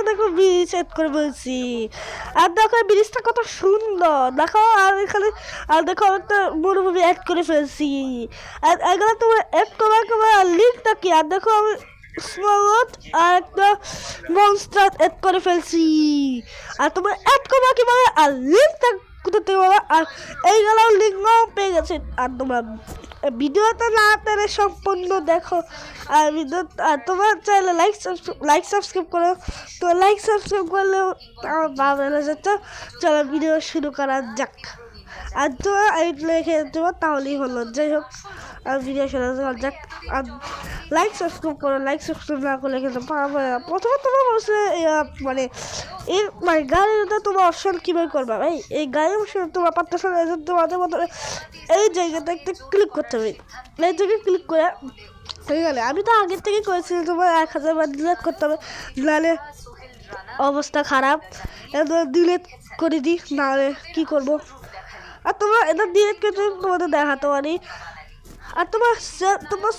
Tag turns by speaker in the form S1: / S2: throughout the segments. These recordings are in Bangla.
S1: দেখো ব্রিজ সেট করে বলছি। আর দেখো ব্রিজটা কত সুন্দর দেখো। আর এখানে আর দেখো একটা মরুভূমি অ্যাড করে ফেলছি। আর এগুলো তোমার অ্যাড করার লিঙ্কটা কি? আর দেখো আমি স্মলত আর একটা মনস্টার অ্যাড করে ফেলছি। আর তোমার অ্যাড করবা কিভাবে আর লিঙ্কটা কোথাতে পারবা? আর এইগুলো লিঙ্কও পেয়ে গেছে। আর তোমার ভিডিওটা না তাহলে সম্পূর্ণ দেখো। আর ভিডিও আর তোমার চাইলে লাইক সাবস্ক্রাইব করো। তো লাইক সাবস্ক্রাইব করলেও আমার ভালো যেত। চলো ভিডিও শুরু করা যাক। আর তোমার লিখে দেবো তাহলেই হলো। যাই হোক আর ভিডিও শুরু করা যাক। আর লাইক সাবস্ক্রাইব করো। লাইক সাবস্ক্রাইব না করলে কিন্তু পারবে না। প্রথমে তোমার বলছে মানে এই মানে গাড়িটা তোমার অপশন কীভাবে করবা ভাই? এই গাড়ির অপশন তোমার পারতেছে না। তোমাদের মতো এই জায়গাটা একটা ক্লিক করতে হবে। এই জায়গায় ক্লিক করে হয়ে গেলে আমি তো আগের থেকে করেছি তোমার 1000 বার ডিলেট করতে হবে, নাহলে অবস্থা খারাপ। এটা ডিলেট করে দিই, নাহলে কী করবো? আর তোমার এটা ডিলেট করে তোমাদের দেখাতে পারি। আর তোমার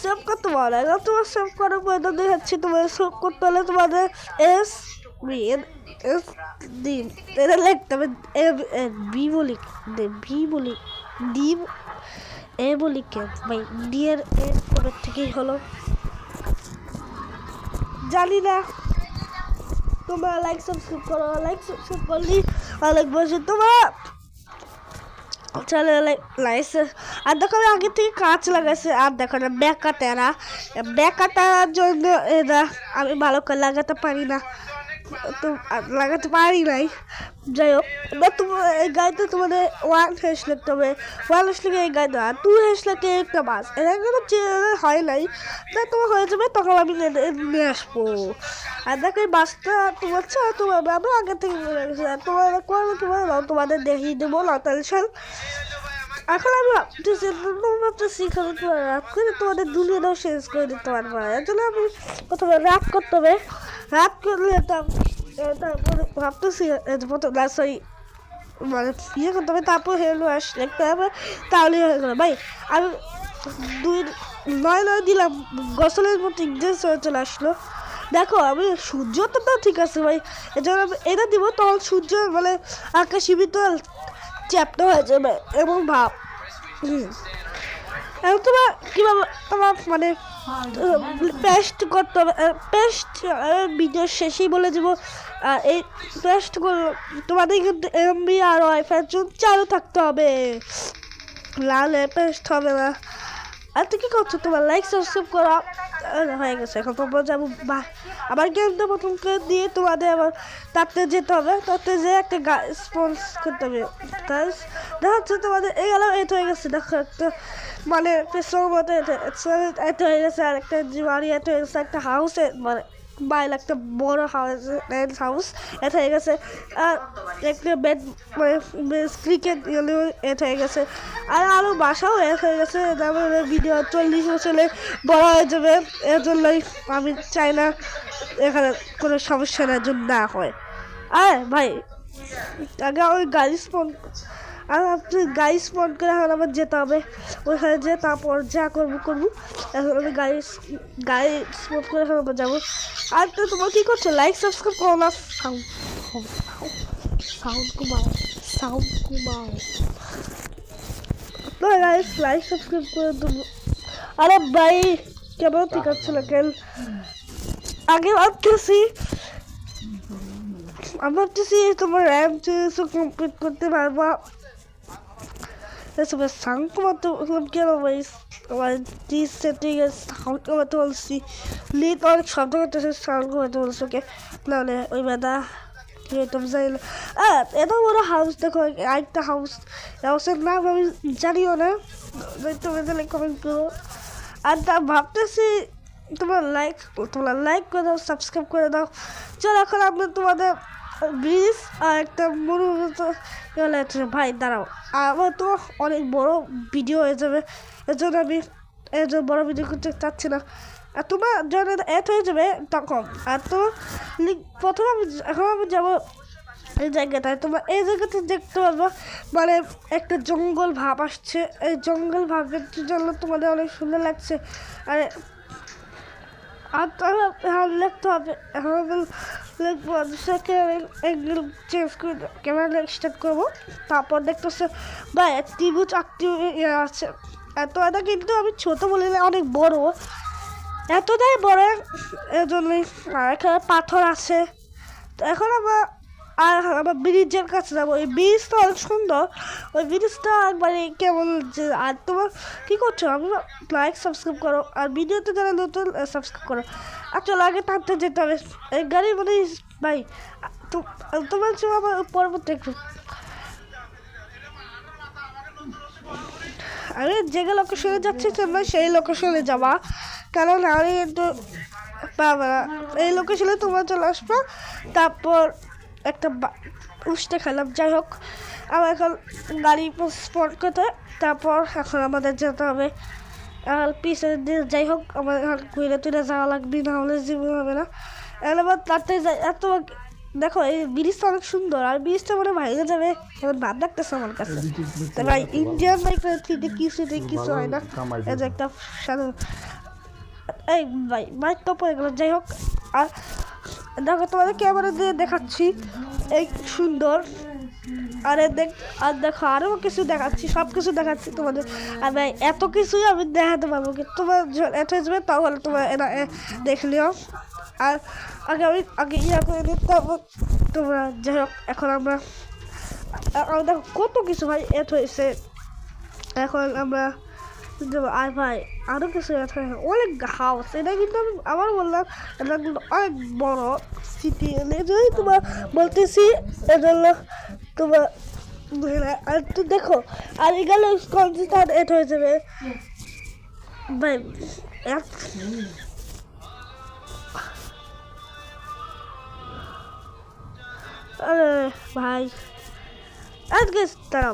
S1: সেভ করতে পারো। এবার তোমার সেভ করার পর এটা দেখাচ্ছি। তোমার সেভ করতে হলে তোমাদের এটা লিখতে হবে বি বলি ডি এ বলি কে ভাই? ডি এর কবে থেকেই হলো জানি না। তোমরা লাইক সাবস্ক্রাইব করো। লাইক সাবস্ক্রাইব করলেই অনেক বসে তোমার চলে লাইছে। আর দেখো আমি আগে থেকে কাঁচ লাগাইছে। আর দেখো না ব্যাকাটার জন্য এটা আমি ভালো করে লাগাতে পারি না, তো লাগাতে পারি নাই। যাই হোক এবার তোমার এই গাড়িতে তোমাদের 1 হ্যাশ লিখতে হবে। 1 হ্যাশ লিখে এই গাড়িতে 2 হ্যাশ লিখে একটা বাস। এটা কিন্তু হয় নাই, তা তোমার হয়ে যাবে। তখন আমি নিয়ে আসবো। আর দেখো এই বাসটা তোমার আমি আগে থেকে তোমার করবো কীভাবে তোমাদের দেখিয়ে দেবো। না টেনশন। এখন আমি ভাবতেছি রাত করে তোমাদের দুনিয়াটাও শেষ করে দিতে পারবো। এর জন্য আমি প্রথমে রাত করতে হবে। রাত করলে তারপরে ভাবতেছি সরি মানে ইয়ে করতে হবে। তারপর হেলো আস লিখতে হবে, তাহলে হয়ে গেলো ভাই। আমি 9 দিলাম, গোসলের মতো ইংরেজ হয়ে চলে আসলো। দেখো আমি সূর্য তো ঠিক আছে ভাই। এজন্য আমি এটা দিব, তখন সূর্য মানে আকাশি ভিতর চ্যাপ্টা হয়ে যাবে এবং ভাব এবং তোমার কীভাবে তোমার মানে পেস্ট করতে হবে। পেস্ট ভিডিও শেষেই বলে দেবো। এই পেস্ট তোমাদের কিন্তু এমবি আর ওয়াইফাইয়ের জন্য চালু থাকতে হবে, নাহলে পেস্ট হবে না। আর তুই কী করছো? তোমার লাইক সাবস্ক্রাইব করা হয়ে গেছে। এখন তোমরা যাবো আবার গেমটা প্রথম করে দিয়ে তোমাদের আবার তাতে যেতে হবে। তাতে যে একটা স্পন্স করতে হবে। গাইস দেখা হচ্ছে তোমাদের এই গেল এতে হয়ে গেছে। দেখো একটা মানে পেছনের মতো এতে হয়ে গেছে। আর একটা বাড়ি এতে হয়ে গেছে। একটা হাউসে মানে বাইরে একটা বড় হাউস এতে হয়ে গেছে। আর একটা বেড মানে ক্রিকেট এতে হয়ে গেছে। আর আরও বাসাও হয়ে গেছে। তারপরে ভিডিও 40 বছরে বড় হয়ে যাবে। এর জন্যই আমি চাই না এখানে কোনো সমস্যা না হয়। আর ভাই আগে ওই গাড়ি আর আপনি গাড়ি স্পন করে এখন আমার যেতে হবে ওইখানে যেয়ে তারপর যা করবো। এখন আমি গাড়ি স্পন করে এখন আবার যাবো। আর তো তোমার কী করছো? লাইক সাবস্ক্রাইব করো না। সাউন্ড কমাও তো গাইস, লাইক সাবস্ক্রাইব করে দেবো। আরে ভাই কেমন ঠিক আছে না কেন? আগে ভাবতেছি তোমার র্যাম কমপ্লিট করতে পারবা। এসবের সাউন্ড কমাতে কেন ভাই? আমার সেটিং এর সাউন্ড কমাতে বলছি। লিড অনেক শব্দ করতেছে, সাউন্ড কমাতে বলছি। ওকে নাহলে ওই বেদা তুমি জানি না। এত বড় হাউস দেখো, আরেকটা হাউসের নাম আমি জানিও না। তুমি তাহলে কমেন্ট করো। আর তা ভাবতেছি তোমরা লাইক করে দাও, সাবস্ক্রাইব করে দাও। চলো এখন আমি তোমাদের ব্রিজ আর একটা ভাই দাঁড়াও, আমার তো অনেক বড় ভিডিও হয়ে যাবে। এর জন্য আমি বড় ভিডিও করতে চাচ্ছি না। আর তোমার যখন এড হয়ে যাবে তখন আর তো প্রথমে এখন আমি যাবো এই জায়গাটায়। তোমরা এই জায়গাতে দেখতে পারবো মানে একটা জঙ্গল ভাব আসছে। এই জঙ্গল ভাবের জন্য তোমাদের অনেক সুন্দর লাগছে। আর আর তাহলে এখন লিখতে হবে, এখন লিখবো এগুলো চেঞ্জ করে ক্যামেরা স্টার্ট করবো। তারপর দেখতেছে ভাই ত্রিভুজ আকৃতি আছে, এটা কিন্তু আমি ছোটো বলে অনেক বড়, এতটাই বড়, এর জন্যই। আর এখানে পাথর আছে। তো এখন আমরা ব্রিজের কাছে যাবো। এই ব্রিজটা অনেক সুন্দর, ওই ব্রিজটা একবারে কেমন যে। আর তোমার কী করছো? আমি লাইক সাবস্ক্রাইব করো, আর ভিডিওতে যারা নতুন সাবস্ক্রাইব করো। আর চলো আগে টানতে যেতে হবে এই গাড়ি মানে ভাই। তোমার আমার পরবর্তী একটু আমি যে লোকেশনে যাচ্ছি তোমরা সেই লোকেশনে যাবা, কারণ আমি কিন্তু পাবা না। এই লোকেশনে তোমরা চলে আসবা। তারপর একটা উষ্টা খেলাম, যাই হোক আমার এখন গাড়ি স্পট করতে। তারপর এখন আমাদের যেতে হবে পিছনের দিকে, যাই হোক আমার এখন ঘুরে তুলে যাওয়া লাগবে, না হলে জীবন হবে না। এবার তাড়াতাড়ি যাই। এত দেখো এই ব্রিজটা অনেক সুন্দর, আর ব্রিজটা মনে ভাইরে যাবে এবার ভাব লাগতেছে আমার কাছে। তাই ভাই ইন্ডিয়ান বাইকের কিছু হয় না, এই যে একটা সাধারণ এই ভাই বাইক তো পড়ে গেল। যাই হোক আর দেখো তোমাদের ক্যামেরা দিয়ে দেখাচ্ছি এই সুন্দর। আর দেখো আরও কিছু দেখাচ্ছি, সব কিছু দেখাচ্ছি তোমাদের। আর ভাই এত কিছুই আমি দেখাতে পারবো, কিন্তু তোমার এত যাবে তাহলে তোমার এরা দেখলিও। আর আগে ইয়া করে দিতে তোমরা। যাই হোক এখন আমরা দেখো কত কিছু ভাই এত হয়েছে। এখন আমরা আর ভাই আরও কিছু অনেক হাউস, এটা কিন্তু আমি আবার বললাম এটা কিন্তু অনেক বড় সিটি। যদি তোমার বলতেছি এটা তোমার আর তো দেখো আর এগুলো কনসার্ট এড হয়ে যাবে ভাই। আরে ভাই আজকে তারা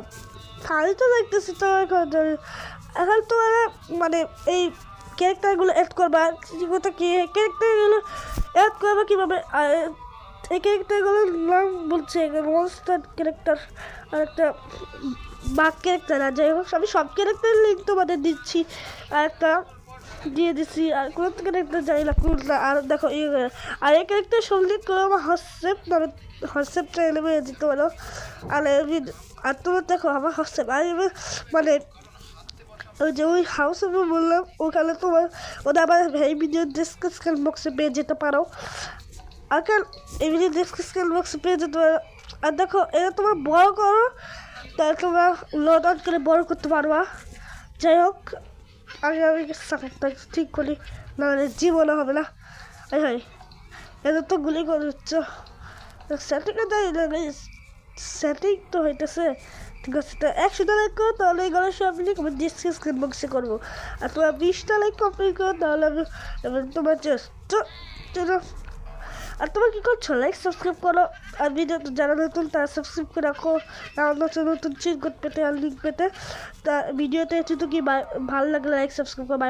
S1: খালি তো দেখতেছি তো এখন তো মানে এই ক্যারেক্টারগুলো অ্যাড করবা, কথা কি ক্যারেক্টারগুলো অ্যাড করবা কীভাবে? এই ক্যারেক্টারগুলোর নাম বলছে মনস্টার ক্যারেক্টার আর একটা বাঘ ক্যারেক্টার। আর যাই হোক আমি সব ক্যারেক্টার লিঙ্ক তোমাদের দিচ্ছি, আর একটা দিয়ে দিচ্ছি। আর কোনো ক্যারেক্টার জানি না কোনটা। আর দেখো আর এই ক্যারেক্টার সব লিঙ্ক করে আমার হোয়াটসঅ্যাপ চ্যানেলে বেরিয়ে দিতে পারো। আর তোমার দেখো আমার হোয়াটসঅ্যাপ আর মানে ওই যে ওই হাউস আমি বললাম ওখানে তোমার ওটা আবার এই ভিডিও ডিসক্রিপশন বক্সে পেয়ে যেতে পারো। আর এই ভিডিও ডিসক্রিপশন বক্সে পেয়ে যেতে পারো। আর দেখো এটা তোমার বড় করো, তাহলে তোমার লোড আউট করে বড় করতে পারবা। যাই হোক আগে আমি সাপোর্টটা ঠিক করি, নাহলে জীবনে হবে না। হ্যাঁ এটা তো গুলি করে দিচ্ছ, সেটিং তো হইতেছে ঠিক আছে। তো 100টা লাইক করো, তাহলে এই গলার সব লিঙ্ক আমি ডিসক্রিপশন বক্সে করবো। আর তোমার 20টা লাইক কমপ্লিট করো, তাহলে আমি তোমার চলো। আর তোমার কী করছো? লাইক সাবস্ক্রাইব করো, আর ভিডিও যারা নতুন তারা সাবস্ক্রাইব করে রাখো, নতুন চিট কোড পেতে আর লিঙ্ক পেতে। তা ভিডিওতে একটু কি ভালো লাগলে লাইক সাবস্ক্রাইব করো।